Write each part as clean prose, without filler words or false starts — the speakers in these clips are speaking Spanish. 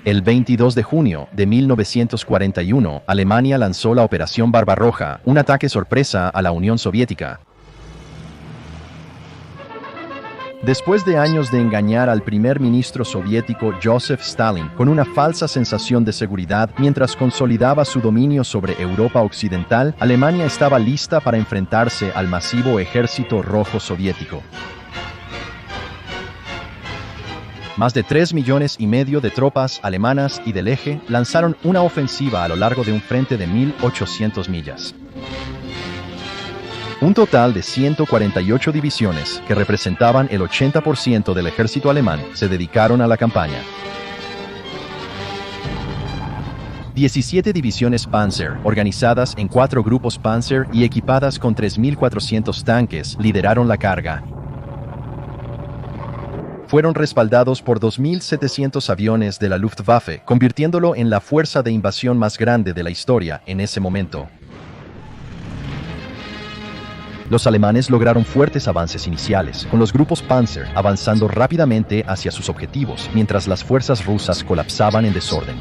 El 22 de junio de 1941, Alemania lanzó la Operación Barbarroja, un ataque sorpresa a la Unión Soviética. Después de años de engañar al primer ministro soviético Joseph Stalin con una falsa sensación de seguridad mientras consolidaba su dominio sobre Europa Occidental, Alemania estaba lista para enfrentarse al masivo ejército rojo soviético. Más de 3,5 millones de tropas alemanas y del eje lanzaron una ofensiva a lo largo de un frente de 1.800 millas. Un total de 148 divisiones, que representaban el 80% del ejército alemán, se dedicaron a la campaña. 17 divisiones Panzer, organizadas en 4 grupos Panzer y equipadas con 3.400 tanques, lideraron la carga. Fueron respaldados por 2.700 aviones de la Luftwaffe, convirtiéndolo en la fuerza de invasión más grande de la historia en ese momento. Los alemanes lograron fuertes avances iniciales, con los grupos Panzer avanzando rápidamente hacia sus objetivos, mientras las fuerzas rusas colapsaban en desorden.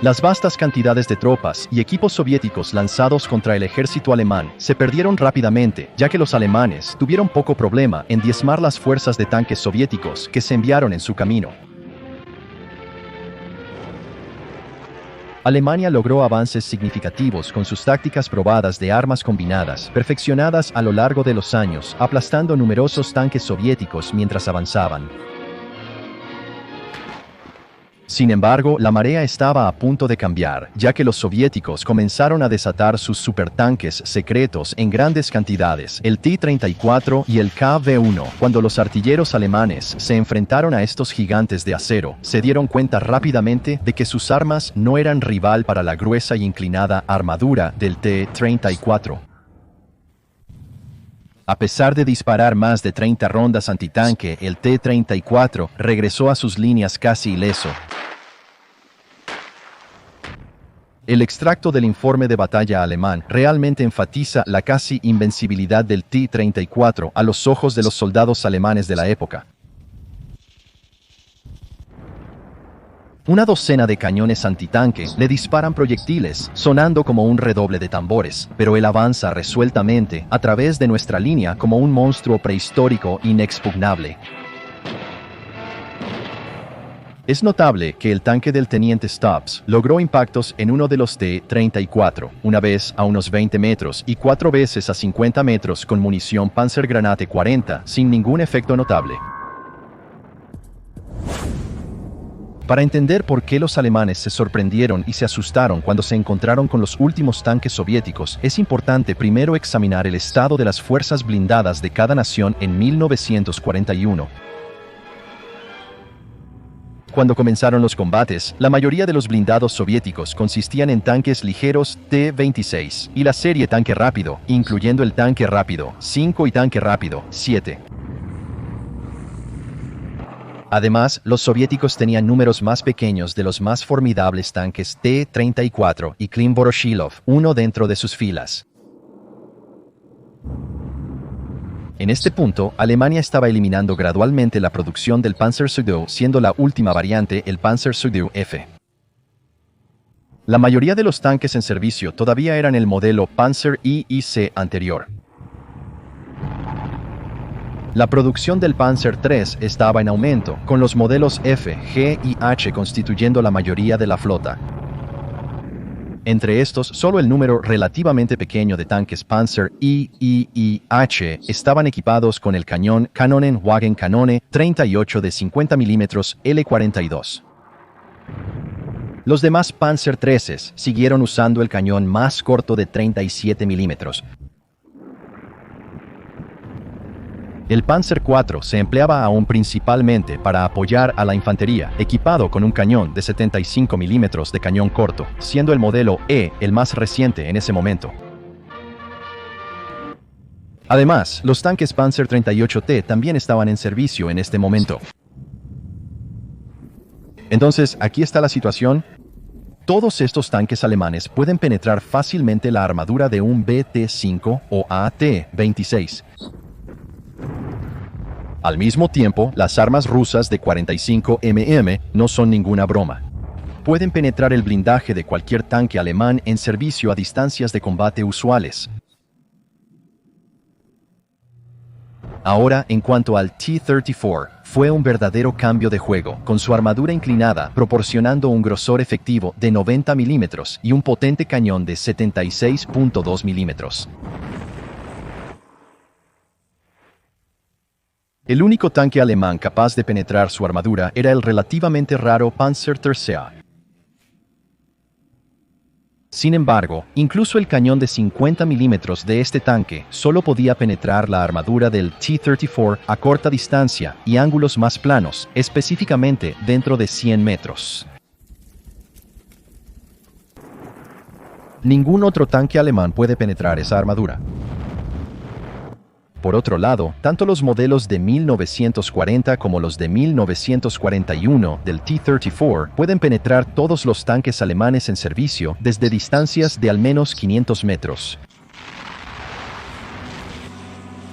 Las vastas cantidades de tropas y equipos soviéticos lanzados contra el ejército alemán se perdieron rápidamente, ya que los alemanes tuvieron poco problema en diezmar las fuerzas de tanques soviéticos que se enviaron en su camino. Alemania logró avances significativos con sus tácticas probadas de armas combinadas, perfeccionadas a lo largo de los años, aplastando numerosos tanques soviéticos mientras avanzaban. Sin embargo, la marea estaba a punto de cambiar, ya que los soviéticos comenzaron a desatar sus supertanques secretos en grandes cantidades, el T-34 y el KV-1. Cuando los artilleros alemanes se enfrentaron a estos gigantes de acero, se dieron cuenta rápidamente de que sus armas no eran rival para la gruesa y inclinada armadura del T-34. A pesar de disparar más de 30 rondas antitanque, el T-34 regresó a sus líneas casi ileso. El extracto del informe de batalla alemán realmente enfatiza la casi invencibilidad del T-34 a los ojos de los soldados alemanes de la época. Una docena de cañones antitanque le disparan proyectiles, sonando como un redoble de tambores, pero él avanza resueltamente a través de nuestra línea como un monstruo prehistórico inexpugnable. Es notable que el tanque del teniente Stubbs logró impactos en uno de los T-34, una vez a unos 20 metros y 4 veces a 50 metros con munición Panzergranate 40, sin ningún efecto notable. Para entender por qué los alemanes se sorprendieron y se asustaron cuando se encontraron con los últimos tanques soviéticos, es importante primero examinar el estado de las fuerzas blindadas de cada nación en 1941. Cuando comenzaron los combates, la mayoría de los blindados soviéticos consistían en tanques ligeros T-26 y la serie tanque rápido, incluyendo el tanque rápido 5 y tanque rápido 7. Además, los soviéticos tenían números más pequeños de los más formidables tanques T-34 y Klim Voroshilov, uno dentro de sus filas. En este punto, Alemania estaba eliminando gradualmente la producción del Panzersuchau, siendo la última variante el Panzersuchau F. La mayoría de los tanques en servicio todavía eran el modelo Panzer IIC anterior. La producción del Panzer III estaba en aumento, con los modelos F, G y H constituyendo la mayoría de la flota. Entre estos, solo el número relativamente pequeño de tanques Panzer I y H estaban equipados con el cañón Kanonenwagenkanone 38 de 50 mm L42. Los demás Panzer III siguieron usando el cañón más corto de 37 mm. El Panzer IV se empleaba aún principalmente para apoyar a la infantería, equipado con un cañón de 75 mm de cañón corto, siendo el modelo E el más reciente en ese momento. Además, los tanques Panzer 38T también estaban en servicio en este momento. Entonces, aquí está la situación. Todos estos tanques alemanes pueden penetrar fácilmente la armadura de un BT-5 o AT-26. Al mismo tiempo, las armas rusas de 45 mm no son ninguna broma. Pueden penetrar el blindaje de cualquier tanque alemán en servicio a distancias de combate usuales. Ahora, en cuanto al T-34, fue un verdadero cambio de juego, con su armadura inclinada proporcionando un grosor efectivo de 90 mm y un potente cañón de 76.2 mm. El único tanque alemán capaz de penetrar su armadura era el relativamente raro Panzer III. Sin embargo, incluso el cañón de 50 mm de este tanque solo podía penetrar la armadura del T-34 a corta distancia y ángulos más planos, específicamente dentro de 100 metros. Ningún otro tanque alemán puede penetrar esa armadura. Por otro lado, tanto los modelos de 1940 como los de 1941 del T-34 pueden penetrar todos los tanques alemanes en servicio desde distancias de al menos 500 metros.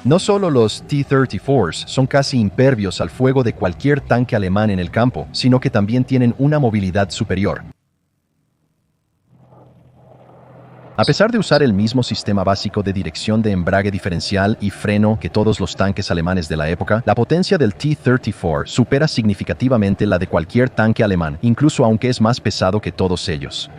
No solo los T-34s son casi impervios al fuego de cualquier tanque alemán en el campo, sino que también tienen una movilidad superior. A pesar de usar el mismo sistema básico de dirección de embrague diferencial y freno que todos los tanques alemanes de la época, la potencia del T-34 supera significativamente la de cualquier tanque alemán, incluso aunque es más pesado que todos ellos.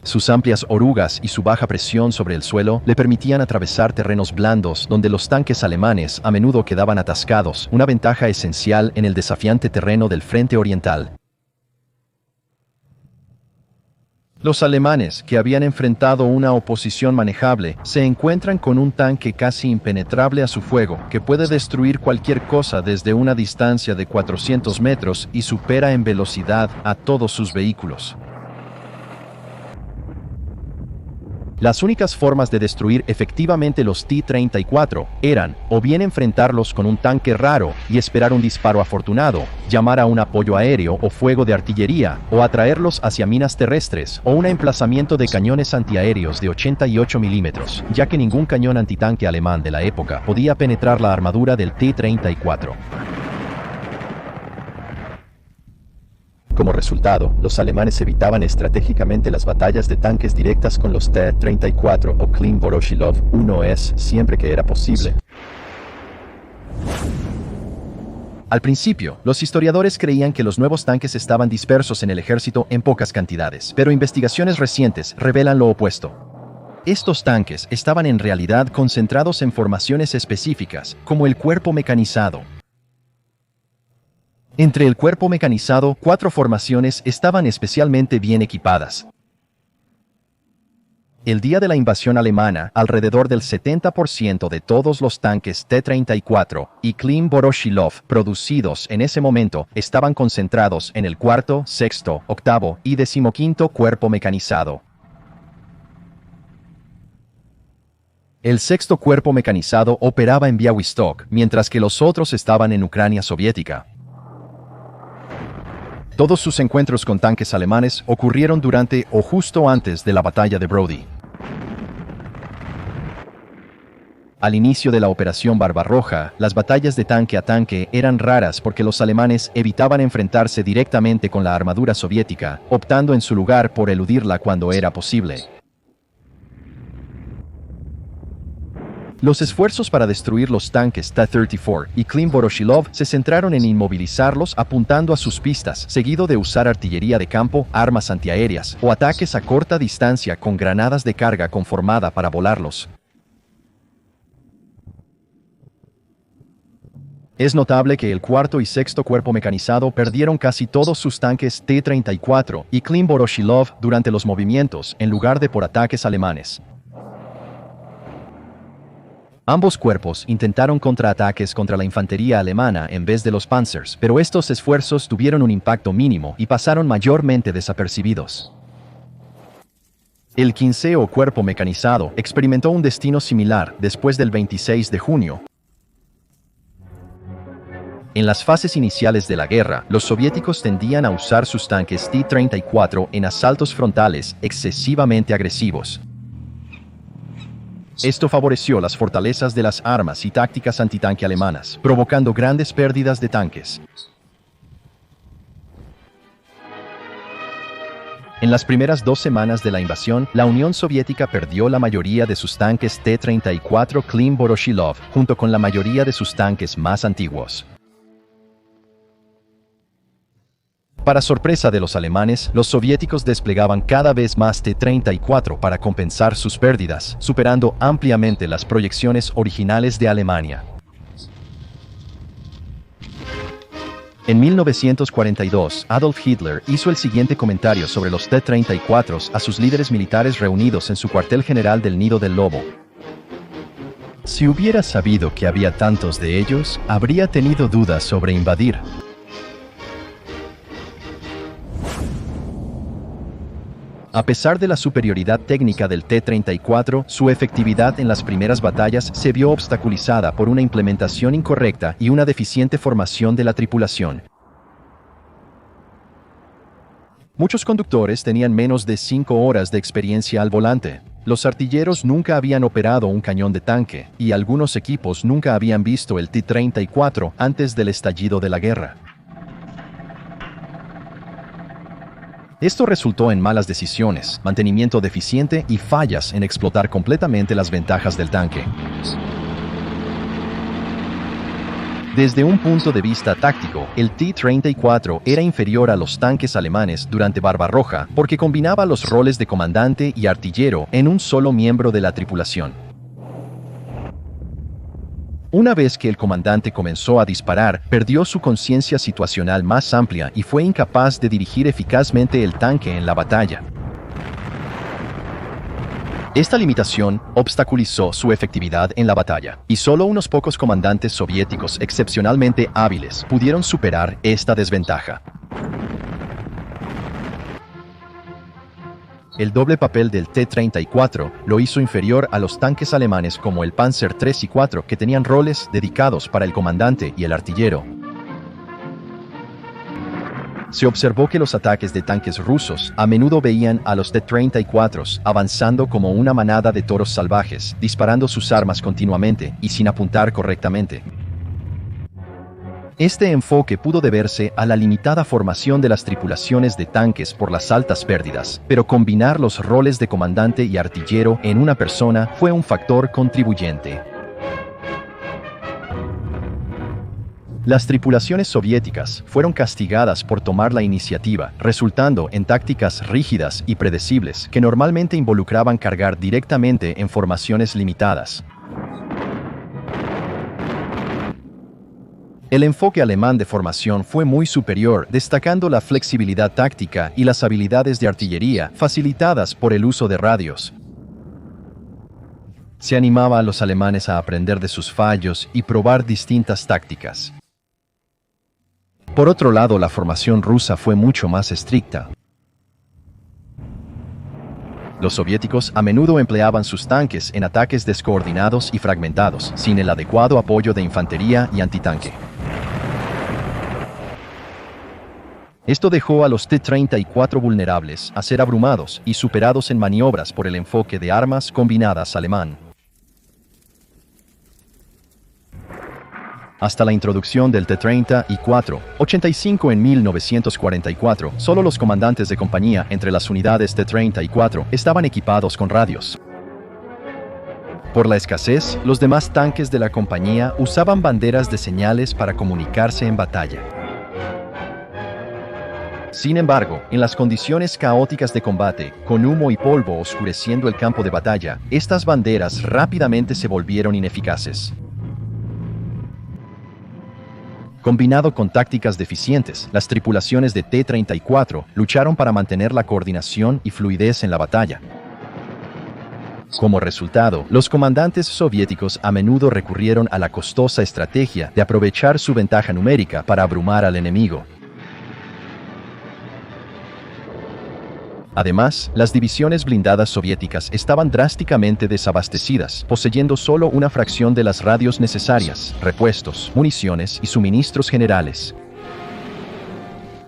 Sus amplias orugas y su baja presión sobre el suelo le permitían atravesar terrenos blandos donde los tanques alemanes a menudo quedaban atascados, una ventaja esencial en el desafiante terreno del frente oriental. Los alemanes, que habían enfrentado una oposición manejable, se encuentran con un tanque casi impenetrable a su fuego, que puede destruir cualquier cosa desde una distancia de 400 metros y supera en velocidad a todos sus vehículos. Las únicas formas de destruir efectivamente los T-34 eran, o bien enfrentarlos con un tanque raro y esperar un disparo afortunado, llamar a un apoyo aéreo o fuego de artillería, o atraerlos hacia minas terrestres o un emplazamiento de cañones antiaéreos de 88 mm, ya que ningún cañón antitanque alemán de la época podía penetrar la armadura del T-34. Como resultado, los alemanes evitaban estratégicamente las batallas de tanques directas con los T-34 o Klein Voroshilov 1S siempre que era posible. Al principio, los historiadores creían que los nuevos tanques estaban dispersos en el ejército en pocas cantidades, pero investigaciones recientes revelan lo opuesto. Estos tanques estaban en realidad concentrados en formaciones específicas, como el cuerpo mecanizado. Entre el cuerpo mecanizado, 4 formaciones estaban especialmente bien equipadas. El día de la invasión alemana, alrededor del 70% de todos los tanques T-34 y Klein Voroshilov producidos en ese momento estaban concentrados en el 4º, 6º, 8º y 15º cuerpo mecanizado. El 6º cuerpo mecanizado operaba en Białystok, mientras que los otros estaban en Ucrania soviética. Todos sus encuentros con tanques alemanes ocurrieron durante o justo antes de la batalla de Brody. Al inicio de la Operación Barbarroja, las batallas de tanque a tanque eran raras porque los alemanes evitaban enfrentarse directamente con la armadura soviética, optando en su lugar por eludirla cuando era posible. Los esfuerzos para destruir los tanques T-34 y Klein Voroshilov se centraron en inmovilizarlos apuntando a sus pistas, seguido de usar artillería de campo, armas antiaéreas o ataques a corta distancia con granadas de carga conformada para volarlos. Es notable que el 4º y 6º cuerpo mecanizado perdieron casi todos sus tanques T-34 y Klein Voroshilov durante los movimientos en lugar de por ataques alemanes. Ambos cuerpos intentaron contraataques contra la infantería alemana en vez de los Panzers, pero estos esfuerzos tuvieron un impacto mínimo y pasaron mayormente desapercibidos. El 15º cuerpo mecanizado experimentó un destino similar después del 26 de junio. En las fases iniciales de la guerra, los soviéticos tendían a usar sus tanques T-34 en asaltos frontales excesivamente agresivos. Esto favoreció las fortalezas de las armas y tácticas antitanque alemanas, provocando grandes pérdidas de tanques. En las primeras 2 semanas de la invasión, la Unión Soviética perdió la mayoría de sus tanques T-34 Klim-Voroshilov, junto con la mayoría de sus tanques más antiguos. Para sorpresa de los alemanes, los soviéticos desplegaban cada vez más T-34 para compensar sus pérdidas, superando ampliamente las proyecciones originales de Alemania. En 1942, Adolf Hitler hizo el siguiente comentario sobre los T-34 a sus líderes militares reunidos en su cuartel general del Nido del Lobo. Si hubiera sabido que había tantos de ellos, habría tenido dudas sobre invadir. A pesar de la superioridad técnica del T-34, su efectividad en las primeras batallas se vio obstaculizada por una implementación incorrecta y una deficiente formación de la tripulación. Muchos conductores tenían menos de 5 horas de experiencia al volante. Los artilleros nunca habían operado un cañón de tanque, y algunos equipos nunca habían visto el T-34 antes del estallido de la guerra. Esto resultó en malas decisiones, mantenimiento deficiente y fallas en explotar completamente las ventajas del tanque. Desde un punto de vista táctico, el T-34 era inferior a los tanques alemanes durante Barbarroja porque combinaba los roles de comandante y artillero en un solo miembro de la tripulación. Una vez que el comandante comenzó a disparar, perdió su conciencia situacional más amplia y fue incapaz de dirigir eficazmente el tanque en la batalla. Esta limitación obstaculizó su efectividad en la batalla, y solo unos pocos comandantes soviéticos excepcionalmente hábiles pudieron superar esta desventaja. El doble papel del T-34 lo hizo inferior a los tanques alemanes como el Panzer III y IV, que tenían roles dedicados para el comandante y el artillero. Se observó que los ataques de tanques rusos a menudo veían a los T-34 avanzando como una manada de toros salvajes, disparando sus armas continuamente y sin apuntar correctamente. Este enfoque pudo deberse a la limitada formación de las tripulaciones de tanques por las altas pérdidas, pero combinar los roles de comandante y artillero en una persona fue un factor contribuyente. Las tripulaciones soviéticas fueron castigadas por tomar la iniciativa, resultando en tácticas rígidas y predecibles que normalmente involucraban cargar directamente en formaciones limitadas. El enfoque alemán de formación fue muy superior, destacando la flexibilidad táctica y las habilidades de artillería facilitadas por el uso de radios. Se animaba a los alemanes a aprender de sus fallos y probar distintas tácticas. Por otro lado, la formación rusa fue mucho más estricta. Los soviéticos a menudo empleaban sus tanques en ataques descoordinados y fragmentados, sin el adecuado apoyo de infantería y antitanque. Esto dejó a los T-34 vulnerables a ser abrumados y superados en maniobras por el enfoque de armas combinadas alemán. Hasta la introducción del T-34, 85 en 1944, solo los comandantes de compañía entre las unidades T-34 estaban equipados con radios. Por la escasez, los demás tanques de la compañía usaban banderas de señales para comunicarse en batalla. Sin embargo, en las condiciones caóticas de combate, con humo y polvo oscureciendo el campo de batalla, estas banderas rápidamente se volvieron ineficaces. Combinado con tácticas deficientes, las tripulaciones de T-34 lucharon para mantener la coordinación y fluidez en la batalla. Como resultado, los comandantes soviéticos a menudo recurrieron a la costosa estrategia de aprovechar su ventaja numérica para abrumar al enemigo. Además, las divisiones blindadas soviéticas estaban drásticamente desabastecidas, poseyendo solo una fracción de las radios necesarias, repuestos, municiones y suministros generales.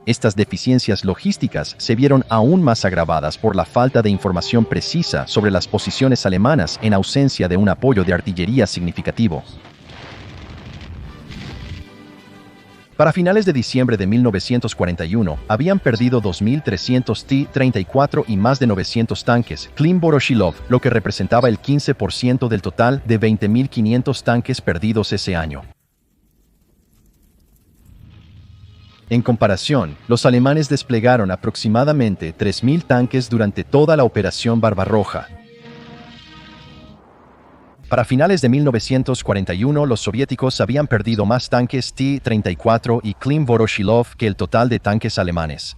Estas deficiencias logísticas se vieron aún más agravadas por la falta de información precisa sobre las posiciones alemanas en ausencia de un apoyo de artillería significativo. Para finales de diciembre de 1941, habían perdido 2.300 T-34 y más de 900 tanques Klin-Voroshilov, lo que representaba el 15% del total de 20.500 tanques perdidos ese año. En comparación, los alemanes desplegaron aproximadamente 3.000 tanques durante toda la Operación Barbarroja. Para finales de 1941, los soviéticos habían perdido más tanques T-34 y Klin-Voroshilov que el total de tanques alemanes.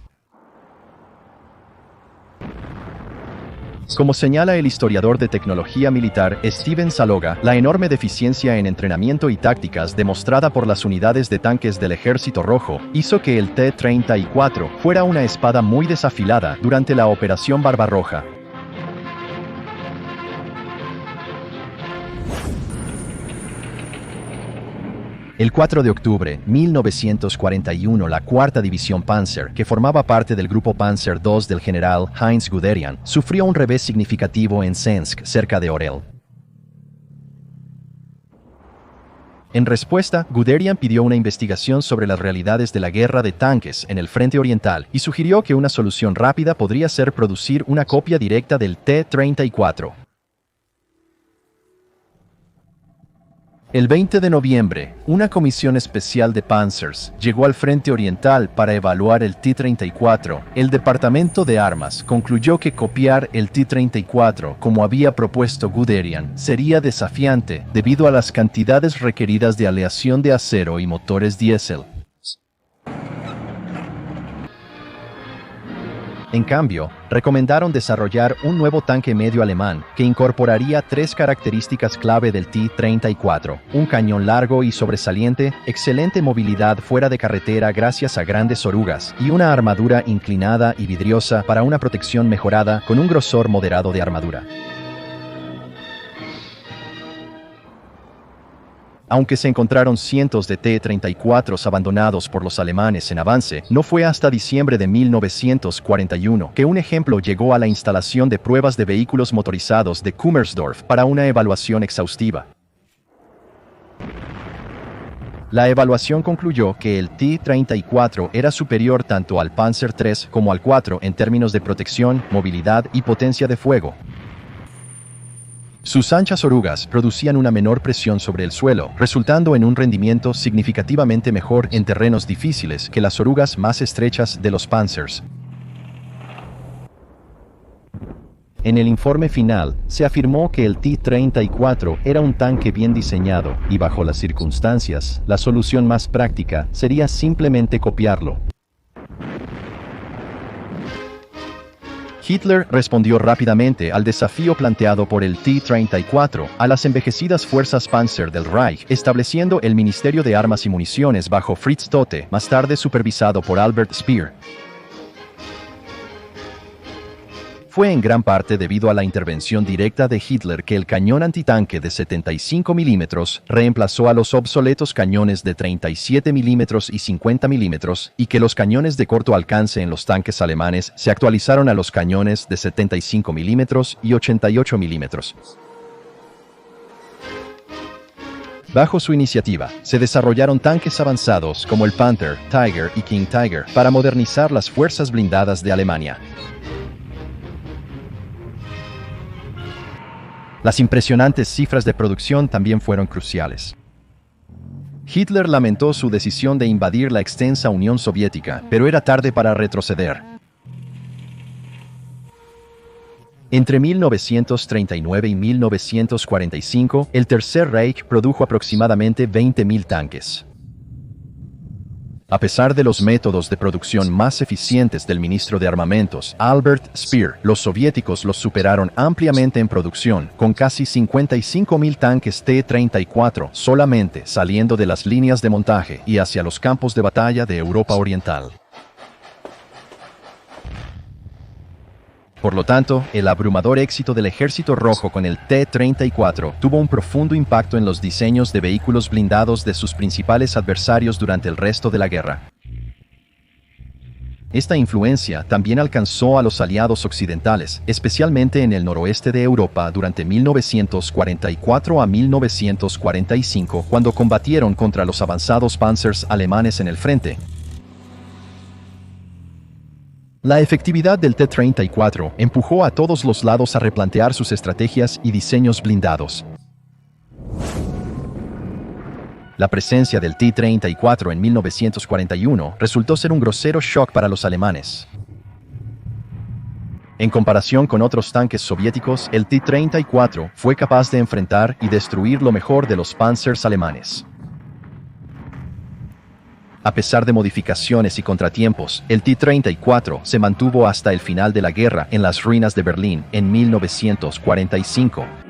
Como señala el historiador de tecnología militar Steven Saloga, la enorme deficiencia en entrenamiento y tácticas demostrada por las unidades de tanques del Ejército Rojo hizo que el T-34 fuera una espada muy desafilada durante la Operación Barbarroja. El 4 de octubre de 1941, la Cuarta División Panzer, que formaba parte del Grupo Panzer II del general Heinz Guderian, sufrió un revés significativo en Sensk, cerca de Orel. En respuesta, Guderian pidió una investigación sobre las realidades de la guerra de tanques en el frente oriental y sugirió que una solución rápida podría ser producir una copia directa del T-34. El 20 de noviembre, una comisión especial de Panzers llegó al frente oriental para evaluar el T-34. El Departamento de Armas concluyó que copiar el T-34, como había propuesto Guderian, sería desafiante debido a las cantidades requeridas de aleación de acero y motores diésel. En cambio, recomendaron desarrollar un nuevo tanque medio alemán que incorporaría tres características clave del T-34: un cañón largo y sobresaliente, excelente movilidad fuera de carretera gracias a grandes orugas, y una armadura inclinada y vidriosa para una protección mejorada con un grosor moderado de armadura. Aunque se encontraron cientos de T-34s abandonados por los alemanes en avance, no fue hasta diciembre de 1941 que un ejemplo llegó a la instalación de pruebas de vehículos motorizados de Kummersdorf para una evaluación exhaustiva. La evaluación concluyó que el T-34 era superior tanto al Panzer III como al IV en términos de protección, movilidad y potencia de fuego. Sus anchas orugas producían una menor presión sobre el suelo, resultando en un rendimiento significativamente mejor en terrenos difíciles que las orugas más estrechas de los Panzers. En el informe final, se afirmó que el T-34 era un tanque bien diseñado, y bajo las circunstancias, la solución más práctica sería simplemente copiarlo. Hitler respondió rápidamente al desafío planteado por el T-34 a las envejecidas fuerzas Panzer del Reich, estableciendo el Ministerio de Armas y Municiones bajo Fritz Todt, más tarde supervisado por Albert Speer. Fue en gran parte debido a la intervención directa de Hitler que el cañón antitanque de 75 mm reemplazó a los obsoletos cañones de 37 mm y 50 mm, y que los cañones de corto alcance en los tanques alemanes se actualizaron a los cañones de 75 mm y 88 mm. Bajo su iniciativa, se desarrollaron tanques avanzados como el Panther, Tiger y King Tiger para modernizar las fuerzas blindadas de Alemania. Las impresionantes cifras de producción también fueron cruciales. Hitler lamentó su decisión de invadir la extensa Unión Soviética, pero era tarde para retroceder. Entre 1939 y 1945, el Tercer Reich produjo aproximadamente 20.000 tanques. A pesar de los métodos de producción más eficientes del ministro de Armamentos, Albert Speer, los soviéticos los superaron ampliamente en producción, con casi 55.000 tanques T-34 solamente saliendo de las líneas de montaje y hacia los campos de batalla de Europa Oriental. Por lo tanto, el abrumador éxito del Ejército Rojo con el T-34 tuvo un profundo impacto en los diseños de vehículos blindados de sus principales adversarios durante el resto de la guerra. Esta influencia también alcanzó a los aliados occidentales, especialmente en el noroeste de Europa durante 1944 a 1945, cuando combatieron contra los avanzados panzers alemanes en el frente. La efectividad del T-34 empujó a todos los lados a replantear sus estrategias y diseños blindados. La presencia del T-34 en 1941 resultó ser un grosero shock para los alemanes. En comparación con otros tanques soviéticos, el T-34 fue capaz de enfrentar y destruir lo mejor de los panzers alemanes. A pesar de modificaciones y contratiempos, el T-34 se mantuvo hasta el final de la guerra en las ruinas de Berlín en 1945.